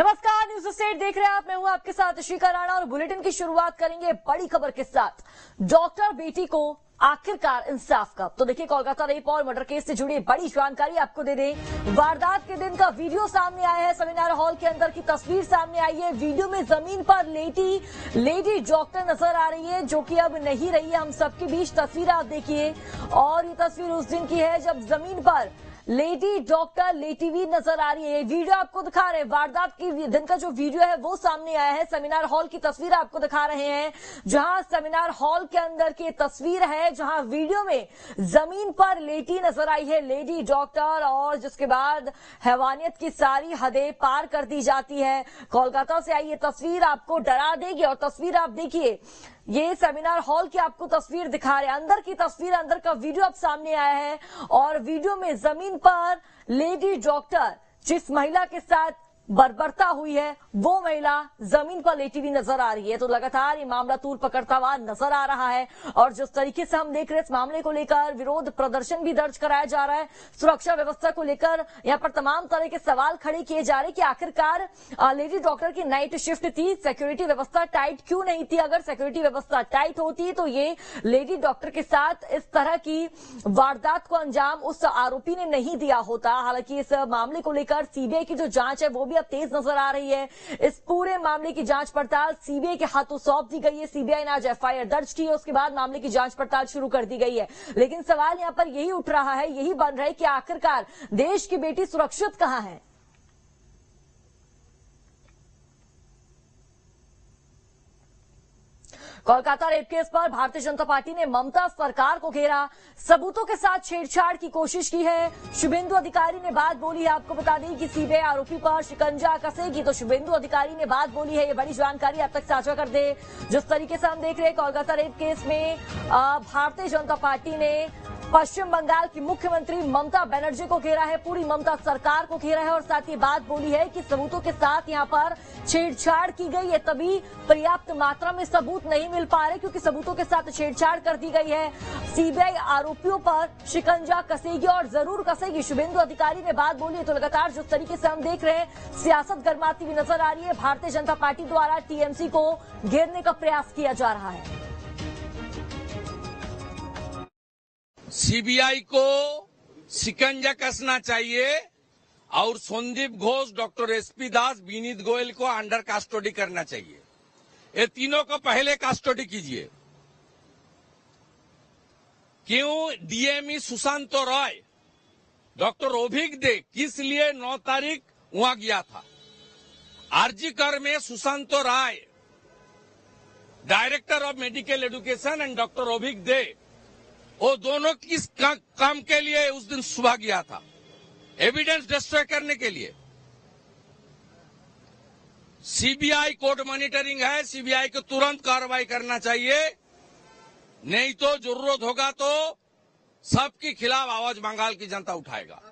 नमस्कार, news state देख रहे हैं आप। मैं हूं आपके साथ अशिका राणा और बुलेटिन की शुरुआत करेंगे बड़ी खबर के साथ। डॉक्टर बेटी को आखिरकार इंसाफ कब? तो देखिए, कोलकाता रेप और मर्डर केस से जुड़ी बड़ी जानकारी आपको दे दें। वारदात के दिन का वीडियो सामने आया है। सेमिनार हॉल के अंदर की तस्वीर सामने आई है। वीडियो में जमीन पर लेडी डॉक्टर नजर आ रही है, जो कि अब नहीं रही है हम सबके बीच। तस्वीर आप देखिए, और ये तस्वीर उस दिन की है जब जमीन पर लेडी डॉक्टर लेटी हुई नजर आ रही है। वीडियो आपको दिखा रहे हैं, वारदात की दिन का जो वीडियो है वो सामने आया है। सेमिनार हॉल की तस्वीर आपको दिखा रहे हैं, जहां सेमिनार हॉल के अंदर की तस्वीर है, जहां वीडियो में जमीन पर लेटी नजर आई है लेडी डॉक्टर, और जिसके बाद हैवानियत की सारी हदें पार कर दी जाती है। कोलकाता से आई ये तस्वीर आपको डरा देगी। और तस्वीर आप देखिए, ये सेमिनार हॉल की आपको तस्वीर दिखा रहे हैं, अंदर की तस्वीर, अंदर का वीडियो अब सामने आया है। और वीडियो में जमीन पर लेडी डॉक्टर जिस महिला के साथ बर्बरता हुई है, वो महिला जमीन पर लेटी हुई नजर आ रही है। तो लगातार ये मामला तूल पकड़ता हुआ नजर आ रहा है। और जिस तरीके से हम देख रहे हैं, इस मामले को लेकर विरोध प्रदर्शन भी दर्ज कराया जा रहा है। सुरक्षा व्यवस्था को लेकर यहाँ पर तमाम तरह के सवाल खड़े किए जा रहे हैं कि आखिरकार लेडी डॉक्टर की नाइट शिफ्ट थी, सिक्योरिटी व्यवस्था टाइट क्यों नहीं थी? अगर सिक्योरिटी व्यवस्था टाइट होती तो ये लेडी डॉक्टर के साथ इस तरह की वारदात को अंजाम उस आरोपी ने नहीं दिया होता। हालांकि इस मामले को लेकर सीबीआई की जो जांच है वो भी अब तेज नजर आ रही है। इस पूरे मामले की जांच पड़ताल सीबीआई के हाथों सौंप दी गई है। सीबीआई ने आज एफआईआर दर्ज की है, उसके बाद मामले की जांच पड़ताल शुरू कर दी गई है। लेकिन सवाल यहां पर यही उठ रहा है, यही बन रहा है कि आखिरकार देश की बेटी सुरक्षित कहां है? कोलकाता रेप केस पर भारतीय जनता पार्टी ने ममता सरकार को घेरा, सबूतों के साथ छेड़छाड़ की कोशिश की है। शुभेंदु अधिकारी ने बात बोली है। आपको बता दें कि सीबीआई आरोपी पर शिकंजा कसेगी, तो शुभेंदु अधिकारी ने बात बोली है। ये बड़ी जानकारी आप तक साझा कर दे। जिस तरीके से हम देख रहे हैं, कोलकाता रेप केस में भारतीय जनता पार्टी ने पश्चिम बंगाल की मुख्यमंत्री ममता बनर्जी को घेरा है, पूरी ममता सरकार को घेरा है। और साथ ही बात बोली है कि सबूतों के साथ यहां पर छेड़छाड़ की गई है, तभी पर्याप्त मात्रा में सबूत नहीं मिल पा रहे, क्योंकि सबूतों के साथ छेड़छाड़ कर दी गई है। सीबीआई आरोपियों पर शिकंजा कसेगी और जरूर कसेगी। शुभेंदु अधिकारी ने बात बोली है। तो लगातार जिस तरीके से हम देख रहे हैं, सियासत गर्माती हुई नजर आ रही है। भारतीय जनता पार्टी द्वारा टीएमसी को घेरने का प्रयास किया जा रहा है। सीबीआई को शिकंजा कसना चाहिए और संदीप घोष, डॉक्टर एसपी दास, विनीत गोयल को अंडर कस्टडी करना चाहिए। ये तीनों को पहले कस्टडी कीजिए। क्यों डीएमई सुशांत रॉय, डॉक्टर अभिक दे किस लिए 9 तारीख वहां गया था? आरजीकर में Sushant Rai, director of medical education, and doctor Abhik De, वो दोनों किस काम के लिए उस दिन सुबह गया था? एविडेंस डिस्ट्रॉय करने के लिए। सीबीआई कोर्ट मॉनिटरिंग है, सीबीआई को तुरंत कार्रवाई करना चाहिए, नहीं तो जरूरत होगा तो सबके खिलाफ आवाज बंगाल की जनता उठाएगा।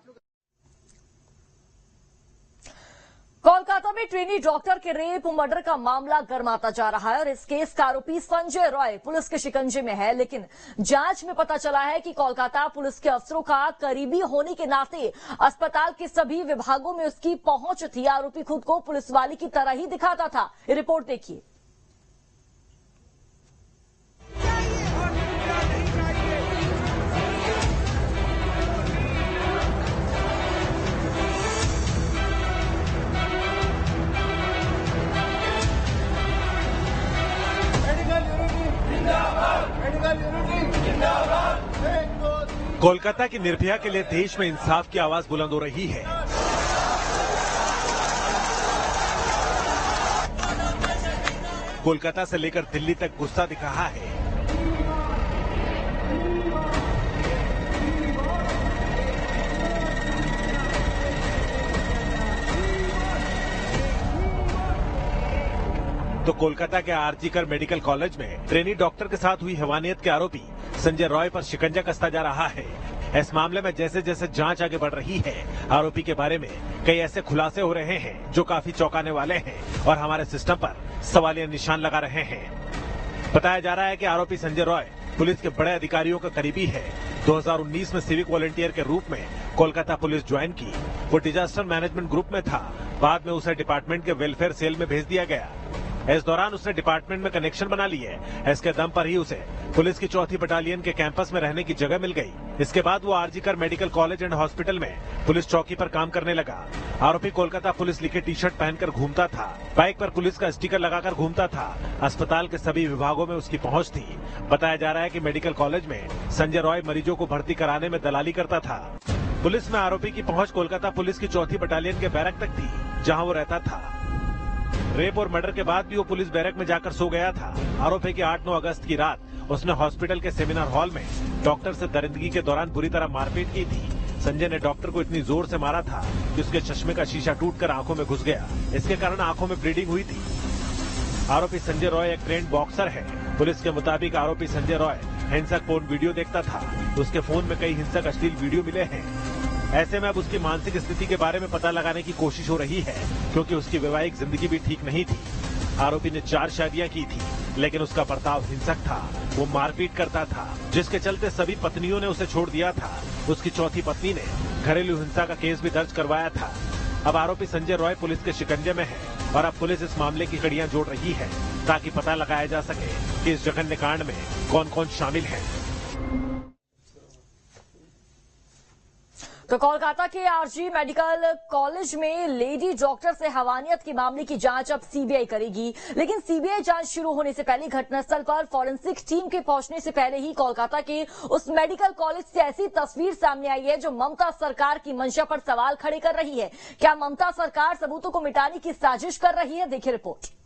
कोलकाता में ट्रेनी डॉक्टर के रेप मर्डर का मामला गर्माता जा रहा है और इस केस का आरोपी संजय रॉय पुलिस के शिकंजे में है। लेकिन जांच में पता चला है कि कोलकाता पुलिस के अफसरों का करीबी होने के नाते अस्पताल के सभी विभागों में उसकी पहुंच थी। आरोपी खुद को पुलिस वाले की तरह ही दिखाता था। ये रिपोर्ट देखिए। कोलकाता की निर्भया के लिए देश में इंसाफ की आवाज बुलंद हो रही है। कोलकाता से लेकर दिल्ली तक गुस्सा दिख रहा है। तो कोलकाता के आरजीकर मेडिकल कॉलेज में ट्रेनी डॉक्टर के साथ हुई हैवानियत के आरोपी संजय रॉय पर शिकंजा कसता जा रहा है। इस मामले में जैसे जैसे जांच आगे बढ़ रही है, आरोपी के बारे में कई ऐसे खुलासे हो रहे हैं जो काफी चौंकाने वाले हैं और हमारे सिस्टम पर सवालिया निशान लगा रहे हैं। बताया जा रहा है कि आरोपी संजय रॉय पुलिस के बड़े अधिकारियों का करीबी है। 2019 में सिविक वॉलंटियर के रूप में कोलकाता पुलिस ज्वाइन की। वो डिजास्टर मैनेजमेंट ग्रुप में था। बाद में उसे डिपार्टमेंट के वेलफेयर सेल में भेज दिया गया। इस दौरान उसने डिपार्टमेंट में कनेक्शन बना लिए। इसके दम पर ही उसे पुलिस की 4थी बटालियन के कैंपस में रहने की जगह मिल गई। इसके बाद वो RG Kar medical college and hospital में पुलिस चौकी पर काम करने लगा। आरोपी कोलकाता पुलिस लिखे टी शर्ट पहनकर घूमता था, बाइक पर पुलिस का स्टिकर लगाकर घूमता था। अस्पताल के सभी विभागों में उसकी पहुंच थी। बताया जा रहा है कि मेडिकल कॉलेज में संजय रॉय मरीजों को भर्ती कराने में दलाली करता था। पुलिस में आरोपी की पहुंच कोलकाता पुलिस की 4थी बटालियन के बैरक तक थी, जहां वो रहता था। रेप और मर्डर के बाद भी वो पुलिस बैरक में जाकर सो गया था। आरोपी की 8-9 अगस्त की रात उसने हॉस्पिटल के सेमिनार हॉल में डॉक्टर से दरिंदगी के दौरान बुरी तरह मारपीट की थी। संजय ने डॉक्टर को इतनी जोर से मारा था कि उसके चश्मे का शीशा टूटकर आंखों में घुस गया। इसके कारण आंखों में ब्लीडिंग हुई थी। आरोपी संजय रॉय एक ट्रेंड बॉक्सर है। पुलिस के मुताबिक आरोपी संजय रॉय हिंसक पोर्न वीडियो देखता था। उसके फोन में कई हिंसक अश्लील वीडियो मिले हैं। ऐसे में अब उसकी मानसिक स्थिति के बारे में पता लगाने की कोशिश हो रही है, क्योंकि उसकी वैवाहिक जिंदगी भी ठीक नहीं थी। आरोपी ने 4 शादियां की थी, लेकिन उसका बर्ताव हिंसक था। वो मारपीट करता था, जिसके चलते सभी पत्नियों ने उसे छोड़ दिया था। उसकी 4थी पत्नी ने घरेलू हिंसा का केस भी दर्ज करवाया था। अब आरोपी संजय रॉय पुलिस के शिकंजे में है और अब पुलिस इस मामले की कड़ियां जोड़ रही है, ताकि पता लगाया जा सके कि इस जघन्य कांड में कौन कौन शामिल है। तो कोलकाता के आरजी मेडिकल कॉलेज में लेडी डॉक्टर से हैवानियत के मामले की जांच अब सीबीआई करेगी। लेकिन सीबीआई जांच शुरू होने से पहले घटनास्थल पर फॉरेंसिक टीम के पहुंचने से पहले ही कोलकाता के उस मेडिकल कॉलेज से ऐसी तस्वीर सामने आई है जो ममता सरकार की मंशा पर सवाल खड़े कर रही है। क्या ममता सरकार सबूतों को मिटाने की साजिश कर रही है? देखिए रिपोर्ट।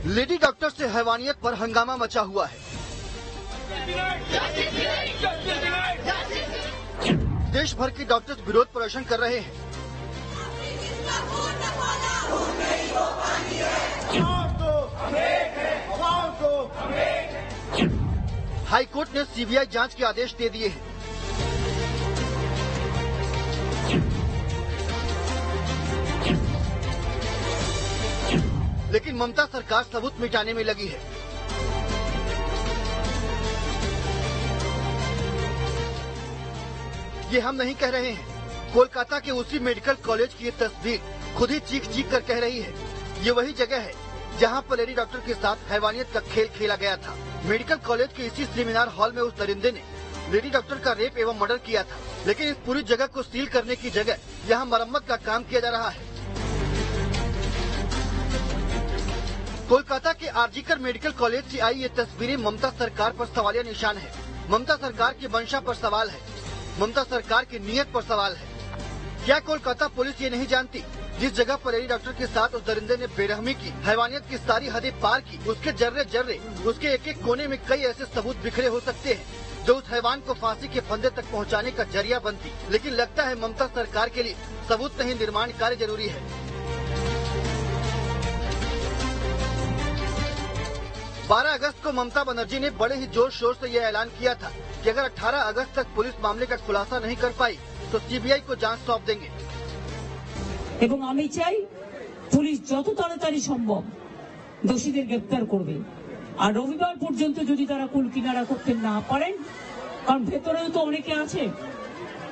लेडी डॉक्टर से हैवानियत पर हंगामा मचा हुआ है। देश भर के डॉक्टर्स विरोध प्रदर्शन कर रहे हैं। हाई कोर्ट ने सीबीआई जांच के आदेश दे दिए हैं। लेकिन ममता सरकार सबूत मिटाने में लगी है। ये हम नहीं कह रहे हैं। कोलकाता के उसी मेडिकल कॉलेज की ये तस्वीर खुद ही चीख चीख कर कह रही है। ये वही जगह है जहां पर लेडी डॉक्टर के साथ हैवानियत का खेल खेला गया था। मेडिकल कॉलेज के इसी सेमिनार हॉल में उस दरिंदे ने लेडी डॉक्टर का रेप एवं मर्डर किया था। लेकिन इस पूरी जगह को सील करने की जगह यहाँ मरम्मत का काम किया जा रहा है। कोलकाता के आरजीकर मेडिकल कॉलेज से आई ये तस्वीरें ममता सरकार पर सवालिया निशान है। ममता सरकार की मंशा पर सवाल है। ममता सरकार की नीयत पर सवाल है। क्या कोलकाता पुलिस ये नहीं जानती जिस जगह पर लेडी डॉक्टर के साथ उस दरिंदे ने बेरहमी की, हैवानियत की सारी हदें पार की, उसके जर्रे जर्रे, उसके एक एक कोने में कई ऐसे सबूत बिखरे हो सकते हैं जो उस हैवान को फांसी के फंदे तक पहुंचाने का जरिया बनती। लेकिन लगता है ममता सरकार के लिए सबूत नहीं, निर्माण कार्य जरूरी है। 12 अगस्त को ममता बनर्जी ने बड़े ही जोर शोर से यह ऐलान किया था कि अगर 18 अगस्त तक पुलिस मामले का खुलासा नहीं कर पाई तो सीबीआई को जांच सौंप देंगे। এবং আমি চাই পুলিশ যত তাড়াতাড়ি সম্ভব দোষীদের গ্রেফতার করবে। আর রবিবার পর্যন্ত যদি তারা কুল কিনারা করতে না পারেন, কারণ ভেতরেও তো অনেকে আছে,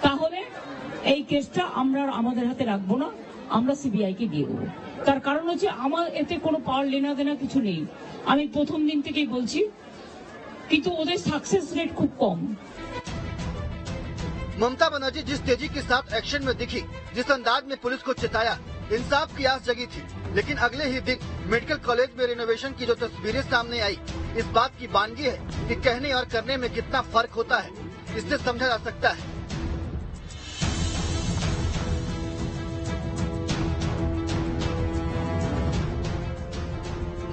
তাহলে এই কেসটা আমরা আমাদের হাতে রাখবো না, আমরা সিবিআই কে দিয়ে দেবো। তার কারণ হচ্ছে আমার এতে কোনো পাওয়ার লেনা দেনা কিছু নেই। আমি প্রথম দিন থেকেই বলছি, কিন্তু ওদের সাকসেস রেট খুব কম। ममता बनर्जी जिस तेजी के साथ एक्शन में दिखी, जिस अंदाज में पुलिस को चिताया, इंसाफ की आस जगी थी। लेकिन अगले ही दिन मेडिकल कॉलेज में रिनोवेशन की जो तस्वीरें सामने आई, इस बात की बानगी है कि कहने और करने में कितना फर्क होता है, इससे समझा जा सकता है।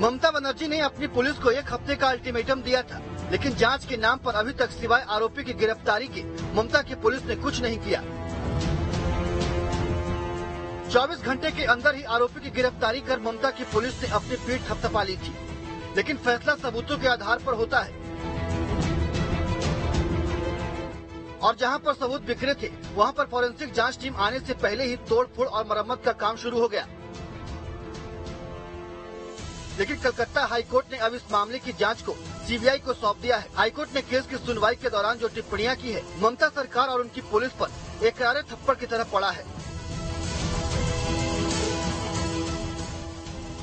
ममता बनर्जी ने अपनी पुलिस को 1 हफ्ते का अल्टीमेटम दिया था, लेकिन जांच के नाम पर अभी तक सिवाय आरोपी की गिरफ्तारी के ममता की पुलिस ने कुछ नहीं किया। 24 घंटे के अंदर ही आरोपी की गिरफ्तारी कर ममता की पुलिस ने अपनी पीठ थपथपा ली थी। लेकिन फैसला सबूतों के आधार पर होता है। और जहां पर सबूत बिखरे थे वहां पर फॉरेंसिक जांच टीम आने से पहले ही तोड़फोड़ और मरम्मत का काम शुरू हो गया। लेकिन कलकत्ता हाईकोर्ट ने अब इस मामले की जांच को सीबीआई को सौंप दिया है। हाईकोर्ट ने केस की सुनवाई के दौरान जो टिप्पणियां की है ममता सरकार और उनकी पुलिस पर एक करारे थप्पड़ की तरह पड़ा है।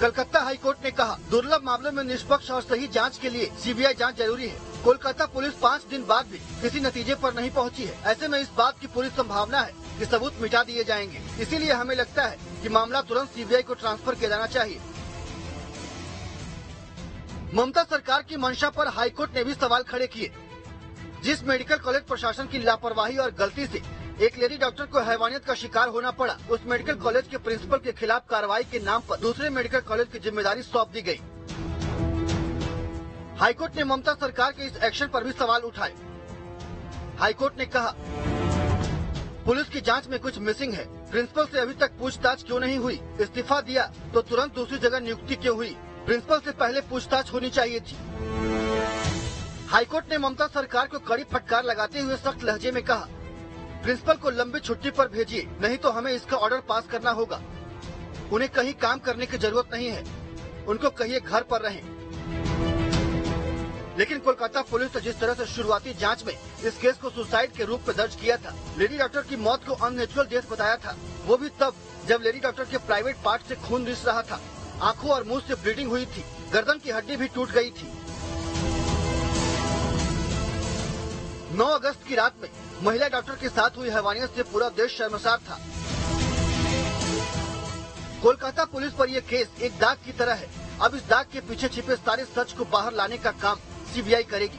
कलकत्ता हाईकोर्ट ने कहा, दुर्लभ मामलों में निष्पक्ष और सही जांच के लिए सीबीआई जांच जरूरी है। कोलकाता पुलिस 5 दिन बाद भी किसी नतीजे पर नहीं पहुंची है। ऐसे में इस बात की पूरी संभावना है कि सबूत मिटा दिए जाएंगे। इसीलिए हमें लगता है कि मामला तुरंत सीबीआई को ट्रांसफर किया जाना चाहिए। ममता सरकार की मंशा पर हाईकोर्ट ने भी सवाल खड़े किए। जिस मेडिकल कॉलेज प्रशासन की लापरवाही और गलती से एक लेडी डॉक्टर को हैवानियत का शिकार होना पड़ा, उस मेडिकल कॉलेज के प्रिंसिपल के खिलाफ कार्रवाई के नाम पर दूसरे मेडिकल कॉलेज की जिम्मेदारी सौंप दी गई। हाईकोर्ट ने ममता सरकार के इस एक्शन पर भी सवाल उठाए। हाईकोर्ट ने कहा, पुलिस की जांच में कुछ मिसिंग है। प्रिंसिपल से अभी तक पूछताछ क्यों नहीं हुई? इस्तीफा दिया तो तुरंत दूसरी जगह नियुक्ति क्यों हुई? प्रिंसिपल से पहले पूछताछ होनी चाहिए थी। हाईकोर्ट ने ममता सरकार को कड़ी फटकार लगाते हुए सख्त लहजे में कहा, प्रिंसिपल को लंबी छुट्टी पर भेजिए, नहीं तो हमें इसका ऑर्डर पास करना होगा। उन्हें कहीं काम करने की जरूरत नहीं है, उनको कहिए घर पर रहें। लेकिन कोलकाता पुलिस ने जिस तरह से शुरुआती जांच में इस केस को सुसाइड के रूप में दर्ज किया था, लेडी डॉक्टर की मौत को अननेचुरल डेथ बताया था, वो भी तब जब लेडी डॉक्टर के प्राइवेट पार्ट से खून रिस रहा था, आंखों और मुंह से ब्लीडिंग हुई थी, गर्दन की हड्डी भी टूट गई थी। 9 अगस्त की रात में महिला डॉक्टर के साथ हुई हैवानियत से पूरा देश शर्मसार था। कोलकाता पुलिस पर यह केस एक दाग की तरह है। अब इस दाग के पीछे छिपे सारे सच को बाहर लाने का काम सीबीआई करेगी।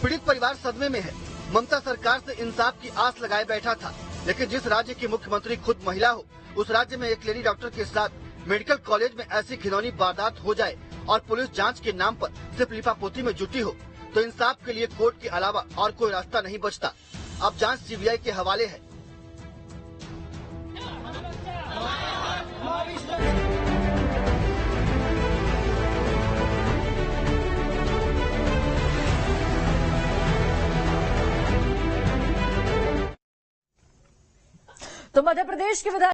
पीड़ित परिवार सदमे में है। ममता सरकार से इंसाफ की आस लगाए बैठा था, लेकिन जिस राज्य की मुख्यमंत्री खुद महिला हो, उस राज्य में एक लेडी डॉक्टर के साथ मेडिकल कॉलेज में ऐसी घिनौनी वारदात हो जाए और पुलिस जांच के नाम पर सिर्फ लिपापोती में जुटी हो, तो इंसाफ के लिए कोर्ट के अलावा और कोई रास्ता नहीं बचता। अब जांच सीबीआई के हवाले है। तो मध्य प्रदेश के विधायक